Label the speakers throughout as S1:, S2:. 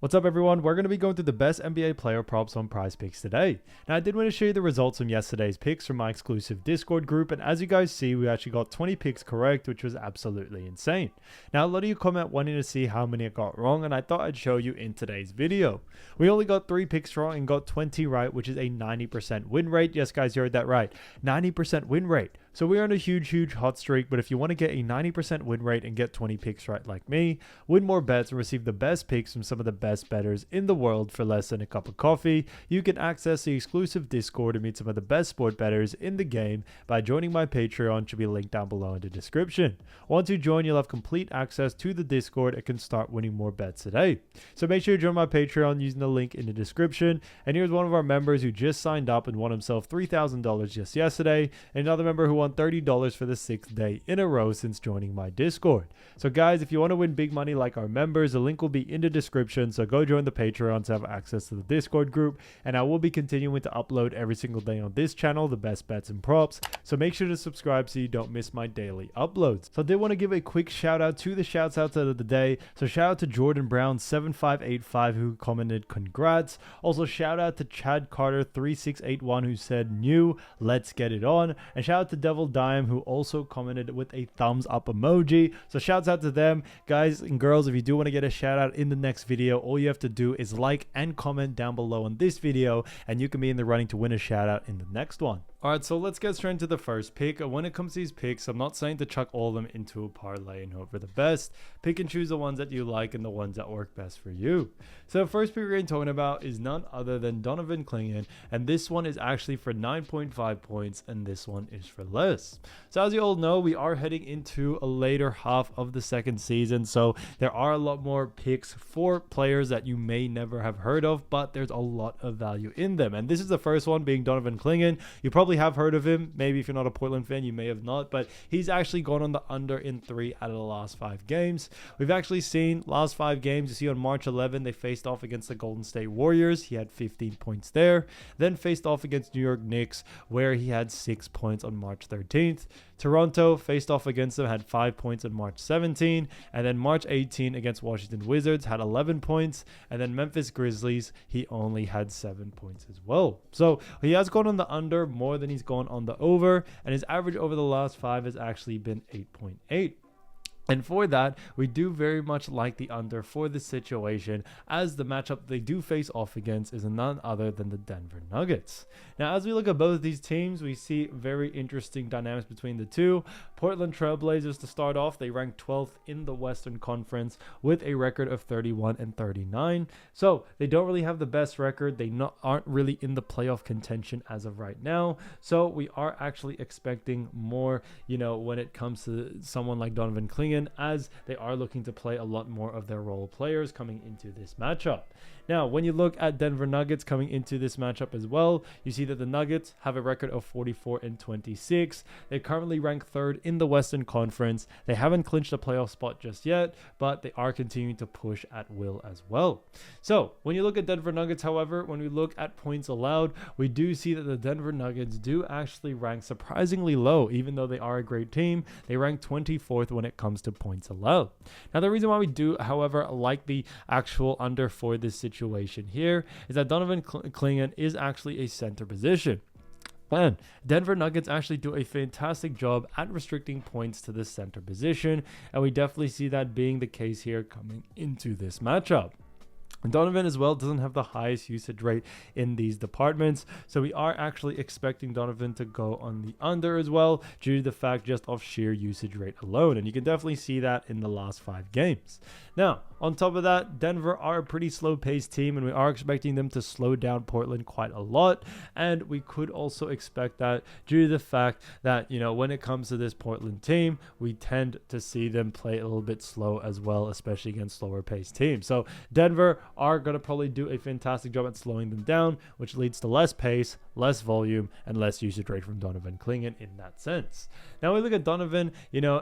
S1: What's up, everyone? We're going to be going through the best NBA player props on Prizepicks today. Now, I did want to show you the results from yesterday's picks from my exclusive Discord group, and as you guys see, we actually got 20 picks correct, which was absolutely insane. Now, a lot of you comment wanting to see how many I got wrong, and I thought I'd show you in today's video. We only got 3 picks wrong and got 20 right, which is a 90% win rate. Yes, guys, you heard that right. 90% win rate. So we're on a huge hot streak, but if you want to get a 90% win rate and get 20 picks right like me, win more bets and receive the best picks from some of the best bettors in the world for less than a cup of coffee, you can access the exclusive Discord and meet some of the best sport bettors in the game by joining my Patreon, which will be linked down below in the description. Once you join, you'll have complete access to the Discord and can start winning more bets today. So make sure you join my Patreon using the link in the description. And here's one of our members who just signed up and won himself $3,000 just yesterday, and another member who won $30 for the 6th day in a row since joining my Discord. So guys, if you want to win big money like our members, the link will be in the description, so go join the Patreon to have access to the Discord group, and I will be continuing to upload every single day on this channel the best bets and props, so make sure to subscribe so you don't miss my daily uploads. So I did want to give a quick shout out to the shouts out of the day. So shout out to Jordan Brown 7585 who commented congrats. Also shout out to Chad Carter 3681 who said new, let's get it on, and shout out to Devil Dime who also commented with a thumbs up emoji. So shouts out to them. Guys and girls, if you do want to get a shout out in the next video, all you have to do is like and comment down below on this video, and you can be in the running to win a shout out in the next one. Alright, so let's get straight into the first pick. When it comes to these picks, I'm not saying to chuck all of them into a parlay and hope for the best. Pick and choose the ones that you like and the ones that work best for you. So the first pick we're going to be talking about is none other than Donovan Clingan, and this one is actually for 9.5 points, and this one is for less. So as you all know, we are heading into a later half of the second season, so there are a lot more picks for players that you may never have heard of, but there's a lot of value in them. And this is the first one, being Donovan Clingan. You probably have heard of him. Maybe if you're not a Portland fan, you may have not, but he's actually gone on the under in 3 out of the last 5 games. We've actually seen last 5 games. You see on March 11, they faced off against the Golden State Warriors. He had 15 points there. Then faced off against New York Knicks, where he had 6 points on March 13th. Toronto faced off against them, had 5 points on March 17, and then March 18 against Washington Wizards had 11 points, and then Memphis Grizzlies, he only had 7 points as well. So he has gone on the under more than he's gone on the over, and his average over the last 5 has actually been 8.8. And for that, we do very much like the under for this situation, as the matchup they do face off against is none other than the Denver Nuggets. Now, as we look at both these teams, we see very interesting dynamics between the two. Portland Trailblazers, to start off, they rank 12th in the Western Conference with a record of 31-39. So they don't really have the best record. They aren't really in the playoff contention as of right now. So we are actually expecting more, when it comes to someone like Donovan Clingan, as they are looking to play a lot more of their role players coming into this matchup. Now, when you look at Denver Nuggets coming into this matchup as well, you see that the Nuggets have a record of 44-26. They currently rank 3rd in the Western Conference. They haven't clinched a playoff spot just yet, but they are continuing to push at will as well. So, when you look at Denver Nuggets, however, when we look at points allowed, we do see that the Denver Nuggets do actually rank surprisingly low, even though they are a great team. They rank 24th when it comes to points allowed. Now, the reason why we do, however, like the actual under for this situation here is that Donovan Clingan is actually a center position. And Denver Nuggets actually do a fantastic job at restricting points to the center position, and we definitely see that being the case here coming into this matchup. Donovan as well doesn't have the highest usage rate in these departments, so we are actually expecting Donovan to go on the under as well, due to the fact just of sheer usage rate alone, and you can definitely see that in the last 5 games. Now, on top of that, Denver are a pretty slow-paced team, and we are expecting them to slow down Portland quite a lot, and we could also expect that due to the fact that, when it comes to this Portland team, we tend to see them play a little bit slow as well, especially against slower-paced teams. So Denver are going to probably do a fantastic job at slowing them down, which leads to less pace, less volume, and less usage rate from Donovan Clingan in that sense. Now we look at Donovan,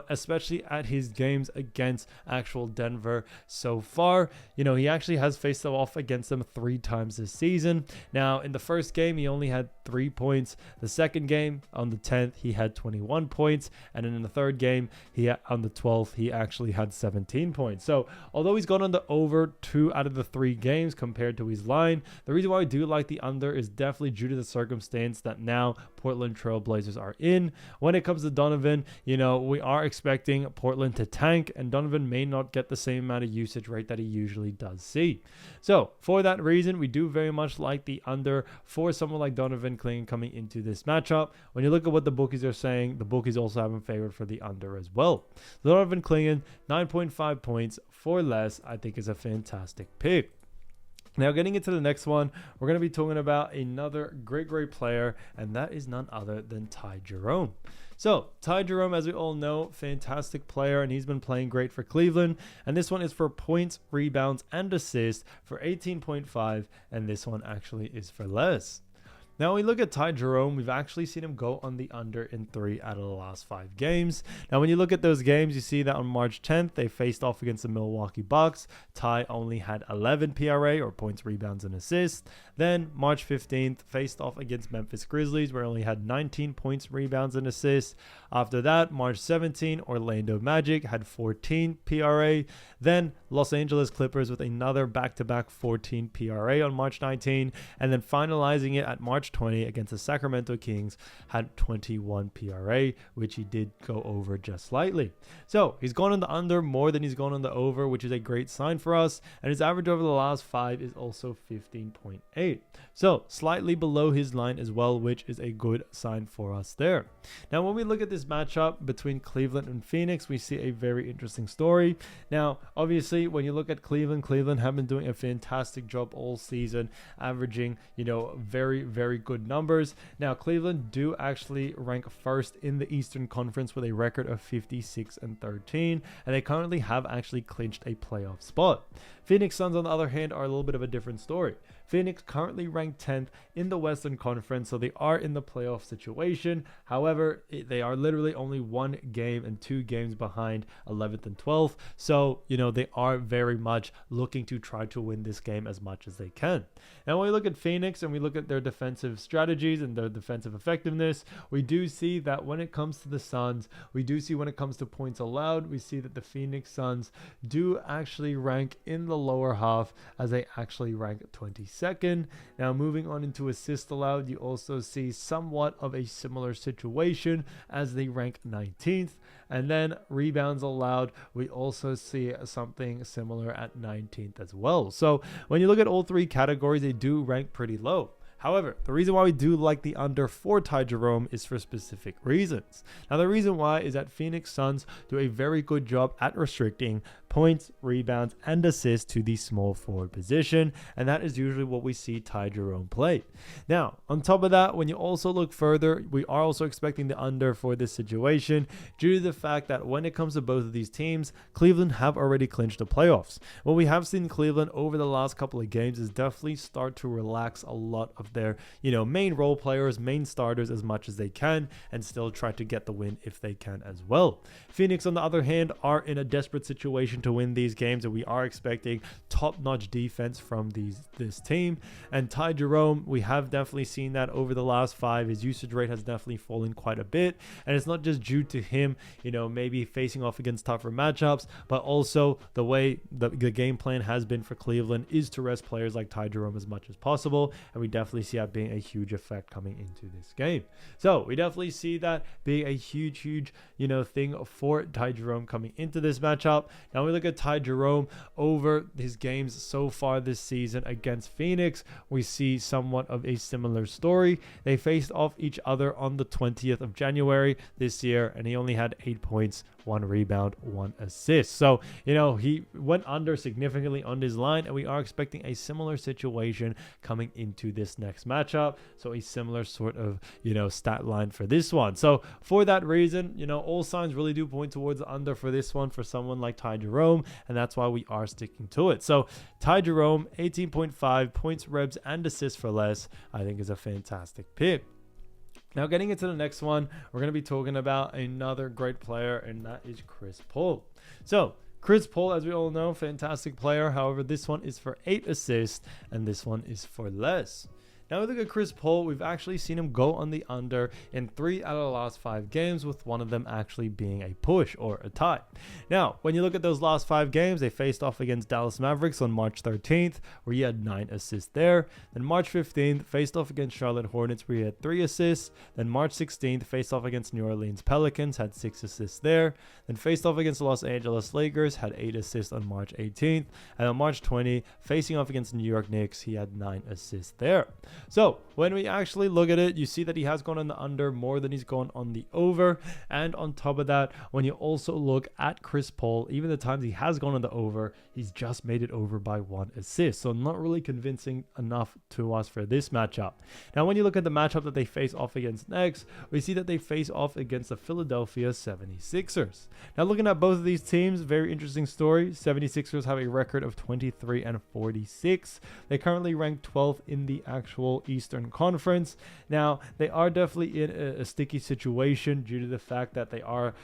S1: especially at his games against actual Denver so far. He actually has faced off against them 3 times this season. Now, in the first game, he only had 3 points. The second game, on the 10th, he had 21 points. And then in the third game, on the 12th, he actually had 17 points. So, although he's gone on the over 2 out of the 3 3 games compared to his line. The reason why I do like the under is definitely due to the circumstance that now Portland Trail Blazers are in. When it comes to Donovan, we are expecting Portland to tank, and Donovan may not get the same amount of usage rate that he usually does see. So for that reason, we do very much like the under for someone like Donovan Clingan coming into this matchup. When you look at what the bookies are saying, the bookies also have him favored for the under as well. Donovan Clingan, 9.5 points for less, I think is a fantastic pick. Now, getting into the next one, we're going to be talking about another great player, and that is none other than Ty Jerome. So, Ty Jerome, as we all know, fantastic player, and he's been playing great for Cleveland. And this one is for points, rebounds, and assists for 18.5, and this one actually is for less. Now, when we look at Ty Jerome, we've actually seen him go on the under in 3 out of the last 5 games. Now, when you look at those games, you see that on March 10th, they faced off against the Milwaukee Bucks. Ty only had 11 PRA, or points, rebounds, and assists. Then, March 15th, faced off against Memphis Grizzlies, where he only had 19 points, rebounds, and assists. After that, March 17th, Orlando Magic had 14 PRA. Then, Los Angeles Clippers with another back-to-back 14 PRA on March 19. And then finalizing it at March 20 against the Sacramento Kings, had 21 PRA, which he did go over just slightly. So he's gone on the under more than he's gone on the over, which is a great sign for us. And his average over the last 5 is also 15.8. So slightly below his line as well, which is a good sign for us there. Now, when we look at this matchup between Cleveland and Phoenix, we see a very interesting story. Now, obviously, when you look at Cleveland have been doing a fantastic job all season, averaging, very good numbers. Now, Cleveland do actually rank first in the Eastern Conference with a record of 56-13, and they currently have actually clinched a playoff spot. Phoenix Suns, on the other hand, are a little bit of a different story. Phoenix currently ranked 10th in the Western Conference, so they are in the playoff situation. However, they are literally only 1 game and 2 games behind 11th and 12th. So, they are very much looking to try to win this game as much as they can. And when we look at Phoenix and we look at their defensive strategies and their defensive effectiveness, we do see that when it comes to the Suns, we do see when it comes to points allowed, we see that the Phoenix Suns do actually rank in the lower half, as they actually rank 22nd. Now, moving on into assists allowed, you also see somewhat of a similar situation, as they rank 19th. And then rebounds allowed, we also see something similar at 19th as well. So when you look at all 3 categories, they do rank pretty low. However, the reason why we do like the under for Ty Jerome is for specific reasons. Now, the reason why is that Phoenix Suns do a very good job at restricting points, rebounds, and assists to the small forward position, and that is usually what we see Ty Jerome play. Now, on top of that, when you also look further, we are also expecting the under for this situation due to the fact that when it comes to both of these teams, Cleveland have already clinched the playoffs. What we have seen Cleveland over the last couple of games is definitely start to relax a lot of their, main role players, main starters as much as they can, and still try to get the win if they can as well. Phoenix, on the other hand, are in a desperate situation to win these games, and we are expecting top-notch defense from this team. And Ty Jerome, we have definitely seen that over the last 5. His usage rate has definitely fallen quite a bit, and it's not just due to him, maybe facing off against tougher matchups, but also the way the game plan has been for Cleveland is to rest players like Ty Jerome as much as possible, and we definitely see that being a huge effect coming into this game. So we definitely see that being a huge thing for Ty Jerome coming into this matchup. Now we look at Ty Jerome over his games so far this season against Phoenix. We see somewhat of a similar story. They faced off each other on the 20th of January this year, and he only had 8 points, 1 rebound, 1 assist. So, he went under significantly on his line, and we are expecting a similar situation coming into this next matchup. So a similar sort of, stat line for this one. So for that reason, all signs really do point towards the under for this one for someone like Ty Jerome, and that's why we are sticking to it. So Ty Jerome, 18.5 points, rebs, and assists for less, I think is a fantastic pick. Now, getting into the next one, we're going to be talking about another great player, and that is Chris Paul. So Chris Paul, as we all know, fantastic player. However, this one is for 8 assists, and this one is for less. Now we look at Chris Paul. We've actually seen him go on the under in 3 out of the last 5 games, with one of them actually being a push or a tie. Now, when you look at those last 5 games, they faced off against Dallas Mavericks on March 13th, where he had 9 assists there. Then March 15th, faced off against Charlotte Hornets, where he had 3 assists. Then March 16th, faced off against New Orleans Pelicans, had 6 assists there. Then faced off against the Los Angeles Lakers, had 8 assists on March 18th. And on March 20, facing off against New York Knicks, he had 9 assists there. So when we actually look at it, you see that he has gone on the under more than he's gone on the over. And on top of that, when you also look at Chris Paul, even the times he has gone on the over, he's just made it over by 1 assist. So not really convincing enough to us for this matchup. Now, when you look at the matchup that they face off against next, we see that they face off against the Philadelphia 76ers. Now, looking at both of these teams, very interesting story. 76ers have a record of 23-46. They currently rank 12th in the actual Eastern Conference. Now, they are definitely in a sticky situation due to the fact that they are,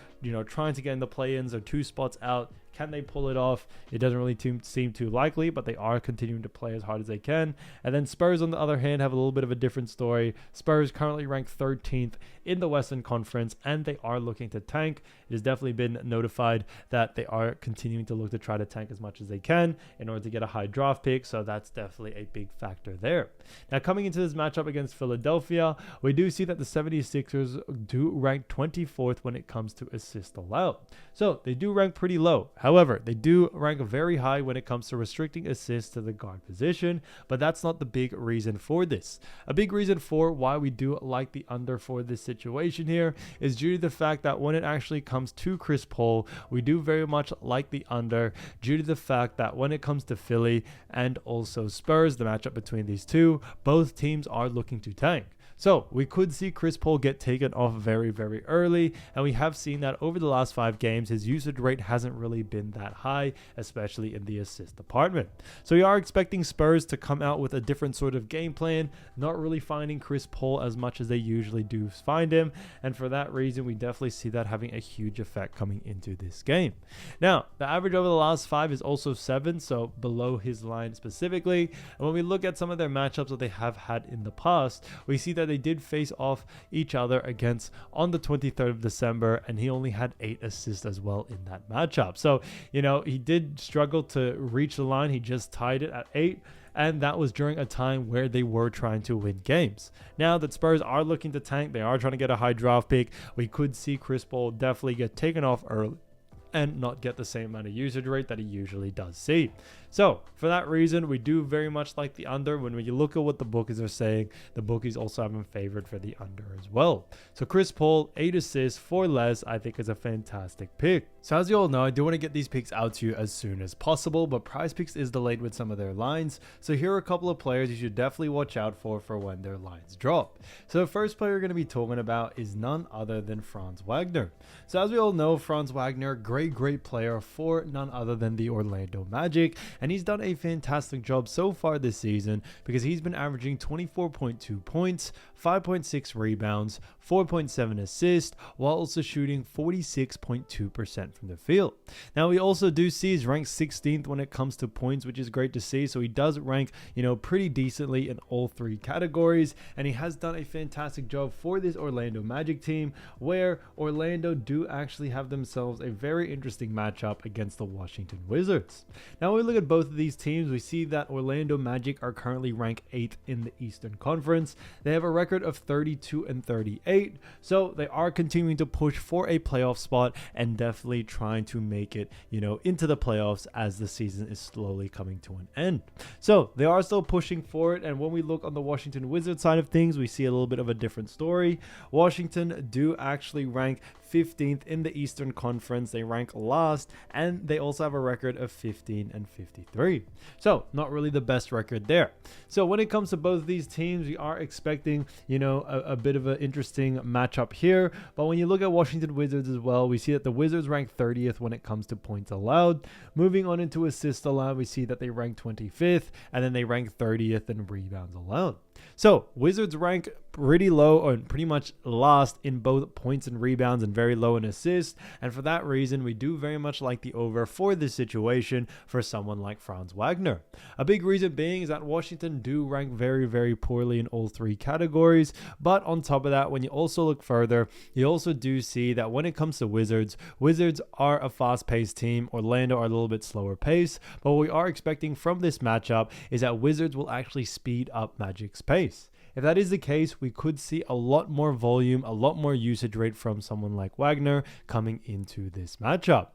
S1: trying to get in the play-ins. They're 2 spots out. Can they pull it off? It doesn't really seem too likely, but they are continuing to play as hard as they can. And then Spurs, on the other hand, have a little bit of a different story. Spurs currently ranked 13th in the Western Conference, and they are looking to tank. It has definitely been notified that they are continuing to look to try to tank as much as they can in order to get a high draft pick, so that's definitely a big factor there. Now, coming into this matchup against Philadelphia, we do see that the 76ers do rank 24th when it comes to assists allowed. So they do rank pretty low. However, they do rank very high when it comes to restricting assists to the guard position, but that's not the big reason for this. A big reason for why we do like the under for this situation here is due to the fact that when it actually comes to Chris Paul, we do very much like the under due to the fact that when it comes to Philly and also Spurs, the matchup between these two, both teams are looking to tank. So we could see Chris Paul get taken off very, very early, and we have seen that over the last 5 games, his usage rate hasn't really been that high, especially in the assist department. So we are expecting Spurs to come out with a different sort of game plan, not really finding Chris Paul as much as they usually do find him, and for that reason, we definitely see that having a huge effect coming into this game. Now, the average over the last 5 is also 7, so below his line specifically, and when we look at some of their matchups that they have had in the past, we see that they did face off each other against on the 23rd of December, and he only had 8 assists as well in that matchup. So, he did struggle to reach the line. He just tied it at 8, and that was during a time where they were trying to win games. Now that Spurs are looking to tank, they are trying to get a high draft pick, we could see Chris Paul definitely get taken off early and not get the same amount of usage rate that he usually does see. So for that reason, we do very much like the under. When you look at what the bookies are saying, the bookies also have him favored for the under as well. So Chris Paul, 8 assists for less, I think is a fantastic pick. So as you all know, I do want to get these picks out to you as soon as possible, but Prizepicks is delayed with some of their lines. So here are a couple of players you should definitely watch out for when their lines drop. So the first player we're going to be talking about is none other than Franz Wagner. So as we all know, Franz Wagner, great player for none other than the Orlando Magic. And he's done a fantastic job so far this season because he's been averaging 24.2 points, 5.6 rebounds, 4.7 assists, while also shooting 46.2% from the field. Now, we also do see he's ranked 16th when it comes to points, which is great to see. So he does rank, pretty decently in all 3 categories. And he has done a fantastic job for this Orlando Magic team, where Orlando do actually have themselves a very interesting matchup against the Washington Wizards. Now, when we look at both of these teams, we see that Orlando Magic are currently ranked 8th in the Eastern Conference. They have a record of 32-38, so they are continuing to push for a playoff spot and definitely trying to make it, into the playoffs as the season is slowly coming to an end. So they are still pushing for it, and when we look on the Washington Wizards side of things, we see a little bit of a different story. Washington do actually rank 15th in the Eastern Conference. They rank last, and they also have a record of 15-53. So not really the best record there. So when it comes to both of these teams, we are expecting, a bit of an interesting matchup here. But when you look at Washington Wizards as well, we see that the Wizards rank 30th when it comes to points allowed. Moving on into assists allowed, we see that they rank 25th, and then they rank 30th in rebounds allowed. So Wizards rank pretty low or pretty much last in both points and rebounds and very low in assists. And for that reason, we do very much like the over for this situation for someone like Franz Wagner. A big reason being is that Washington do rank very, very poorly in all three categories. But on top of that, when you also look further, you also do see that when it comes to Wizards are a fast-paced team. Orlando are a little bit slower pace. But what we are expecting from this matchup is that Wizards will actually speed up Magic's pace. If that is the case, we could see a lot more volume, a lot more usage rate from someone like Wagner coming into this matchup.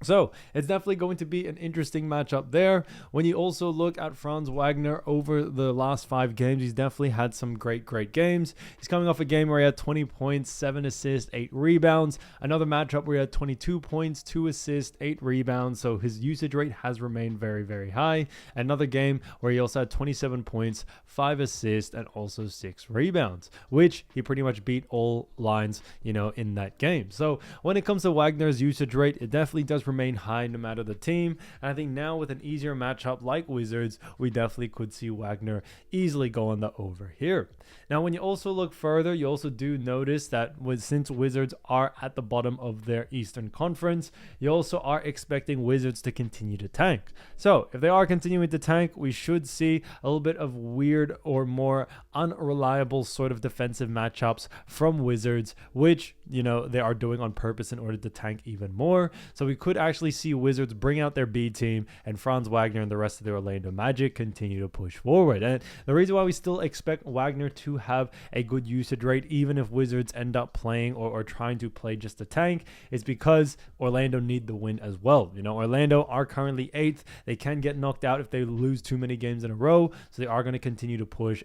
S1: So it's definitely going to be an interesting matchup there. When you also look at Franz Wagner over the last 5 games, he's definitely had some great games. He's coming off a game where he had 20 points, 7 assists, 8 rebounds. Another matchup where he had 22 points, 2 assists, 8 rebounds. So his usage rate has remained very, very high. Another game where he also had 27 points, 5 assists, and also 6 rebounds, which he pretty much beat all lines, in that game. So when it comes to Wagner's usage rate, it definitely does remain high no matter the team. And I think now with an easier matchup like Wizards, we definitely could see Wagner easily go on the over here. Now, when you also look further, you also do notice that since Wizards are at the bottom of their Eastern Conference, you also are expecting Wizards to continue to tank. So if they are continuing to tank, we should see a little bit of weird or more unreliable sort of defensive matchups from Wizards, which, they are doing on purpose in order to tank even more. So we could actually see Wizards bring out their B team and Franz Wagner and the rest of the Orlando Magic continue to push forward. And the reason why we still expect Wagner to have a good usage rate, even if Wizards end up playing or trying to play just a tank, is because Orlando need the win as well. Orlando are currently 8th. They can get knocked out if they lose too many games in a row. So they are going to continue to push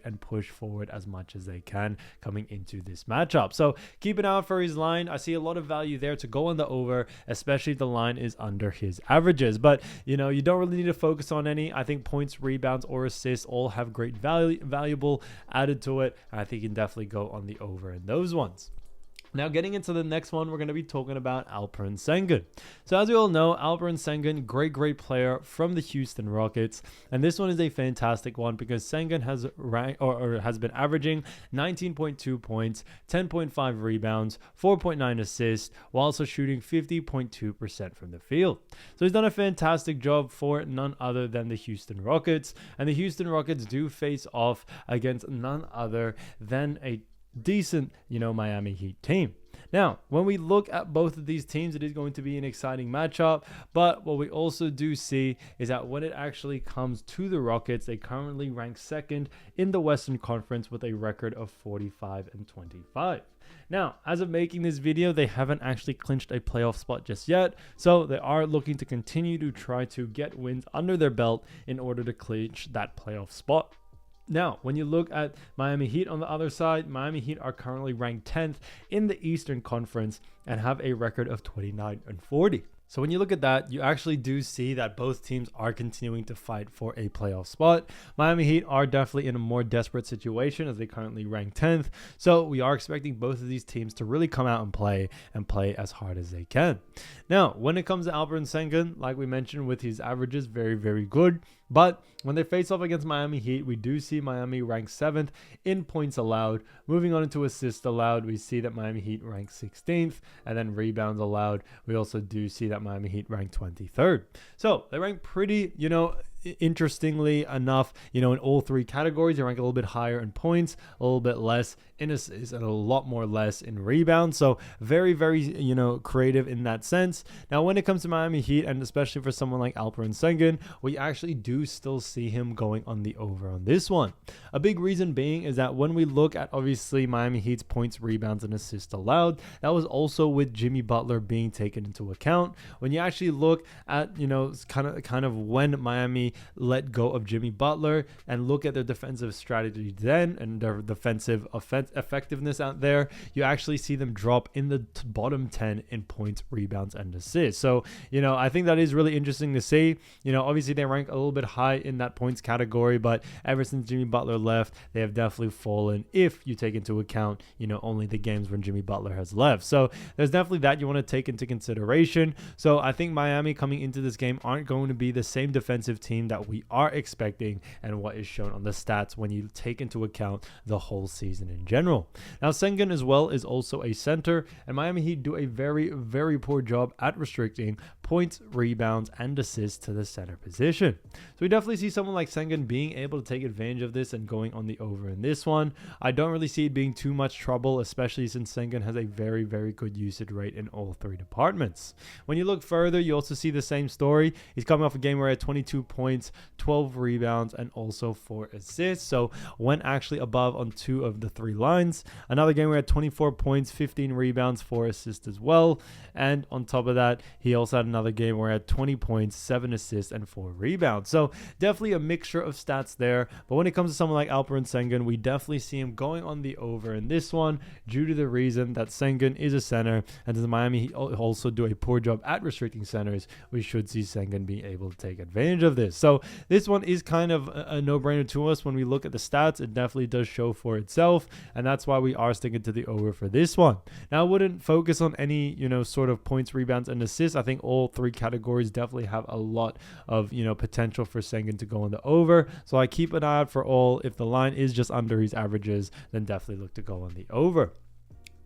S1: forward as much as they can coming into this matchup. So keep an eye out for his line. I see a lot of value there to go on the over, especially if the line is under his averages. But, you don't really need to focus on any. I think points, rebounds, or assists all have great valuable added to it. I think you can definitely go on the over in those ones. Now, getting into the next one, we're going to be talking about Alperen Sengun. So as we all know, Alperen Sengun, great player from the Houston Rockets. And this one is a fantastic one because Sengun has has been averaging 19.2 points, 10.5 rebounds, 4.9 assists, while also shooting 50.2% from the field. So he's done a fantastic job for none other than the Houston Rockets. And the Houston Rockets do face off against none other than a decent, Miami Heat team. Now, when we look at both of these teams, it is going to be an exciting matchup. But what we also do see is that when it actually comes to the Rockets, they currently rank 2nd in the Western Conference with a record of 45-25. Now, as of making this video, they haven't actually clinched a playoff spot just yet. So they are looking to continue to try to get wins under their belt in order to clinch that playoff spot. Now, when you look at Miami Heat on the other side, Miami Heat are currently ranked 10th in the Eastern Conference and have a record of 29-40. So when you look at that, you actually do see that both teams are continuing to fight for a playoff spot. Miami Heat are definitely in a more desperate situation as they currently rank 10th. So we are expecting both of these teams to really come out and play as hard as they can. Now, when it comes to Alperen Sengun, like we mentioned with his averages, very, very good. But when they face off against Miami Heat, we do see Miami ranked 7th in points allowed. Moving on into assists allowed, we see that Miami Heat ranked 16th. And then rebounds allowed, we also do see that Miami Heat ranked 23rd. So they rank pretty, interestingly enough, in all 3 categories. They rank a little bit higher in points, a little bit less in assists, and a lot more less in rebounds. So very, very, creative in that sense. Now, when it comes to Miami Heat, and especially for someone like Alperen Sengun, we actually do still see him going on the over on this one. A big reason being is that when we look at obviously Miami Heat's points, rebounds, and assists allowed, that was also with Jimmy Butler being taken into account. When you actually look at, kind of when Miami let go of Jimmy Butler and look at their defensive strategy then and their defensive effectiveness out there, you actually see them drop in the bottom 10 in points, rebounds, and assists. So, I think that is really interesting to see. Obviously they rank a little bit high in that points category, but ever since Jimmy Butler left, they have definitely fallen if you take into account, only the games when Jimmy Butler has left. So there's definitely that you want to take into consideration. So I think Miami coming into this game aren't going to be the same defensive team team that we are expecting and what is shown on the stats when you take into account the whole season in general. Now, Sengun as well is also a center, and Miami Heat do a very, very poor job at restricting points, rebounds, and assists to the center position. So we definitely see someone like Sengun being able to take advantage of this and going on the over in this one. I don't really see it being too much trouble, especially since Sengun has a very, very good usage rate in all three departments. When you look further, you also see the same story. He's coming off a game where he had 22 points, 12 rebounds, and also 4 assists. So went actually above on 2 of the 3 lines. Another game where he had 24 points, 15 rebounds, 4 assists as well. And on top of that, he also had another game where he had 20 points, 7 assists, and 4 rebounds. So definitely a mixture of stats there. But when it comes to someone like Alperen Sengun, we definitely see him going on the over in this one due to the reason that Sengun is a center, and as Miami also do a poor job at restricting centers, we should see Sengun be able to take advantage of this. So this one is kind of a no-brainer to us when we look at the stats. It definitely does show for itself, and that's why we are sticking to the over for this one. Now, I wouldn't focus on any, sort of points, rebounds, and assists. I think all 3 categories definitely have a lot of, potential for Sengun to go on the over. So I keep an eye out for all. If the line is just under his averages, then definitely look to go on the over.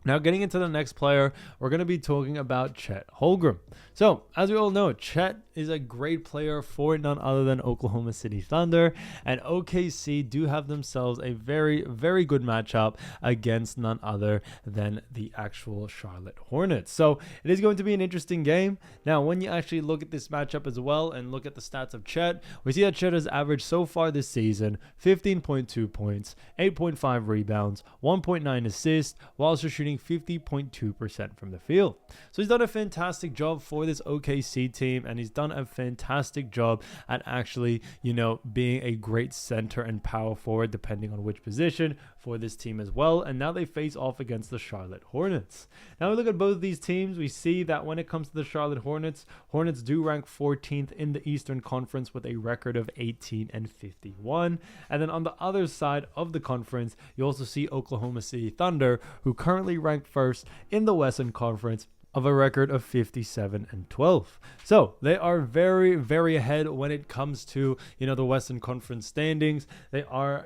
S1: Now, getting into the next player, we're going to be talking about Chet Holmgren. So, as we all know, Chet is a great player for none other than Oklahoma City Thunder, and OKC do have themselves a very, very good matchup against none other than the actual Charlotte Hornets. So, it is going to be an interesting game. Now, when you actually look at this matchup as well and look at the stats of Chet, we see that Chet has averaged so far this season 15.2 points, 8.5 rebounds, 1.9 assists, while also shooting 50.2% from the field. So he's done a fantastic job for this OKC team, and he's done a fantastic job at actually, being a great center and power forward, depending on which position for this team as well. And now they face off against the Charlotte Hornets. Now we look at both of these teams, we see that when it comes to the Charlotte Hornets, Hornets do rank 14th in the Eastern Conference with a record of 18-51. And then on the other side of the conference, you also see Oklahoma City Thunder, who currently rank first in the Western Conference of a record of 57-12. So they are very, very ahead when it comes to, the Western Conference standings. They are,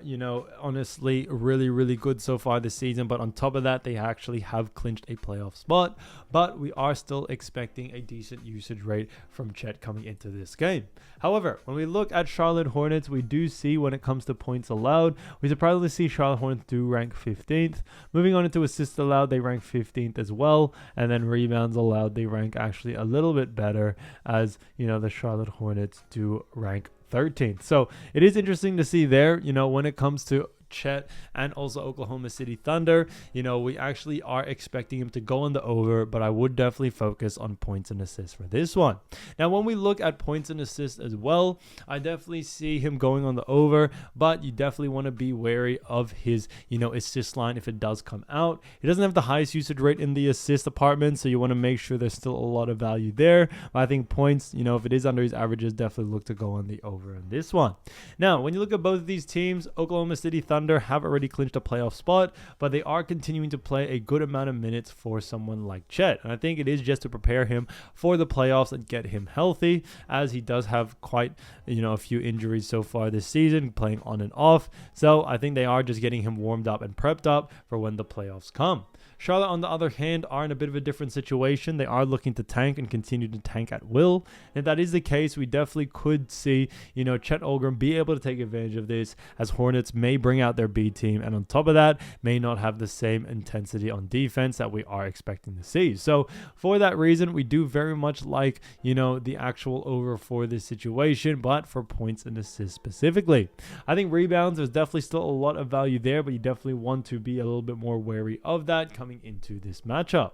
S1: honestly really, really good so far this season. But on top of that, they actually have clinched a playoff spot. But we are still expecting a decent usage rate from Chet coming into this game. However, when we look at Charlotte Hornets, we do see when it comes to points allowed, we surprisingly see Charlotte Hornets do rank 15th. Moving on into assists allowed, they rank 15th as well. And then rebounds allowed, they rank actually a little bit better, as the Charlotte Hornets do rank 13th. So it is interesting to see there, when it comes to Chet and also Oklahoma City Thunder, we actually are expecting him to go on the over, but I would definitely focus on points and assists for this one. Now, when we look at points and assists as well, I definitely see him going on the over, but you definitely want to be wary of his, assist line if it does come out. He doesn't have the highest usage rate in the assist department, so you want to make sure there's still a lot of value there. But I think points, if it is under his averages, definitely look to go on the over in this one. Now, when you look at both of these teams, Oklahoma City Thunder have already clinched a playoff spot, but they are continuing to play a good amount of minutes for someone like Chet. And I think it is just to prepare him for the playoffs and get him healthy, as he does have quite, a few injuries so far this season, playing on and off. So I think they are just getting him warmed up and prepped up for when the playoffs come. Charlotte, on the other hand, are in a bit of a different situation. They are looking to tank and continue to tank at will. And if that is the case, we definitely could see, Chet Holmgren be able to take advantage of this, as Hornets may bring out their B team, and on top of that, may not have the same intensity on defense that we are expecting to see. So for that reason, we do very much like, the actual over for this situation, but for points and assists specifically. I think rebounds, there's definitely still a lot of value there, but you definitely want to be a little bit more wary of that coming into this matchup.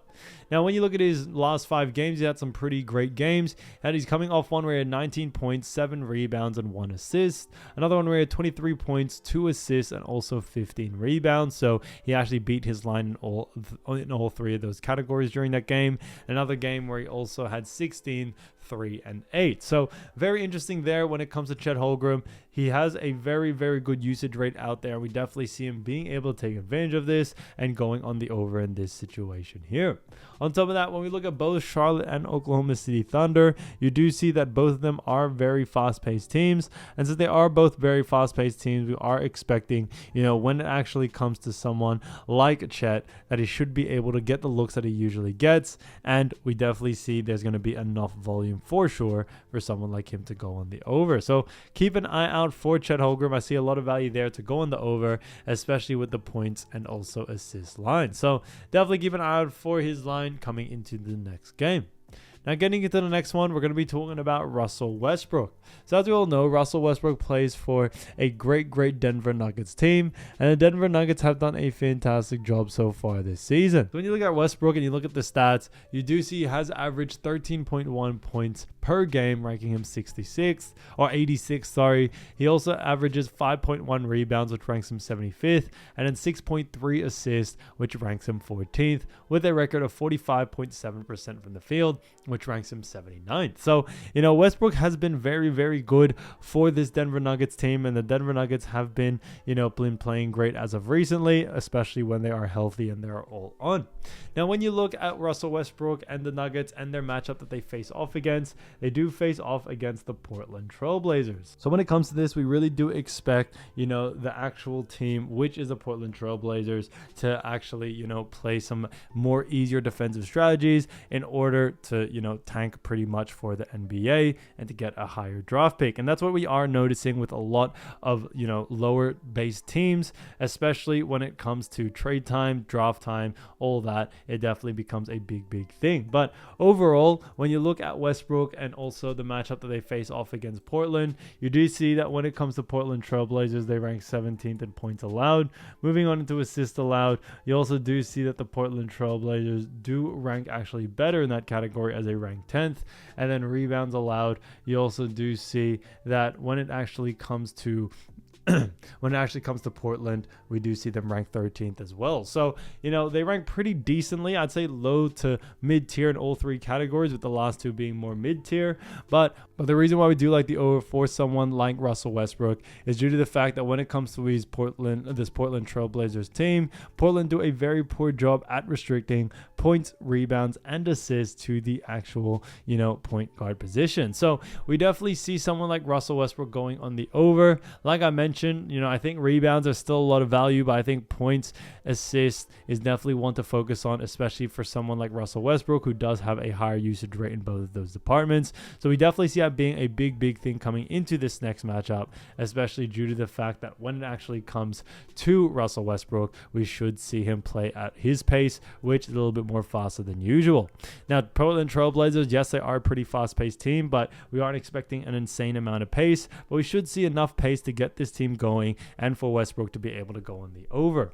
S1: Now, when you look at his last 5 games, he had some pretty great games, and he's coming off one where he had 19 points, 7 rebounds, and 1 assist. Another one where he had 23 points, 2 assists, and also 15 rebounds. So he actually beat his line in all 3 of those categories during that game. Another game where he also had 16, 3, and 8. So very interesting there when it comes to Chet Holmgren. he has a very, very good usage rate out there. We definitely see him being able to take advantage of this and going on the over in this situation here. On top of that, when we look at both Charlotte and Oklahoma City Thunder, you do see that both of them are very fast-paced teams. And since they are both very fast-paced teams, we are expecting, when it actually comes to someone like Chet, that he should be able to get the looks that he usually gets. And we definitely see there's going to be enough volume for sure for someone like him to go on the over. So keep an eye out for Chet Holmgren. I see a lot of value there to go on the over, especially with the points and also assist line. So definitely keep an eye out for his line coming into the next game. Now, getting into the next one, we're going to be talking about Russell Westbrook. So as we all know, Russell Westbrook plays for a great Denver Nuggets team, and the Denver Nuggets have done a fantastic job so far this season. So when you look at Westbrook and you look at the stats, you do see he has averaged 13.1 points per game, ranking him 86th. He also averages 5.1 rebounds, which ranks him 75th, and then 6.3 assists, which ranks him 14th, with a record of 45.7% from the field, which ranks him 79th. So, Westbrook has been very, very good for this Denver Nuggets team, and the Denver Nuggets have been playing great as of recently, especially when they are healthy and they're all on. Now, when you look at Russell Westbrook and the Nuggets and their matchup that they face off against, they do face off against the Portland Trail Blazers. So when it comes to this, we really do expect, the actual team, which is the Portland Trail Blazers, to actually, play some more easier defensive strategies in order to, tank pretty much for the NBA and to get a higher draft pick. And that's what we are noticing with a lot of, lower base teams, especially when it comes to trade time, draft time, all that. It definitely becomes a big thing. But overall, when you look at Westbrook and also the matchup that they face off against Portland, you do see that when it comes to Portland Trail Blazers, they rank 17th in points allowed. Moving on into assists allowed, you also do see that the Portland Trail Blazers do rank actually better in that category as they rank 10th. And then rebounds allowed, you also do see that when it actually comes to Portland, we do see them ranked 13th as well. So, they rank pretty decently. I'd say low to mid-tier in all three categories, with the last two being more mid-tier. But the reason why we do like the over for someone like Russell Westbrook is due to the fact that when it comes to this Portland Trail Blazers team, Portland do a very poor job at restricting points, rebounds, and assists to the actual, point guard position. So we definitely see someone like Russell Westbrook going on the over. Like I mentioned, I think rebounds are still a lot of value, but I think points, assists is definitely one to focus on, especially for someone like Russell Westbrook, who does have a higher usage rate in both of those departments. So we definitely see that being a big thing coming into this next matchup, especially due to the fact that when it actually comes to Russell Westbrook, we should see him play at his pace, which is a little bit more faster than usual. Now, Portland Trail Blazers, yes, they are a pretty fast-paced team, but we aren't expecting an insane amount of pace, but we should see enough pace to get this team going and for Westbrook to be able to go on the over.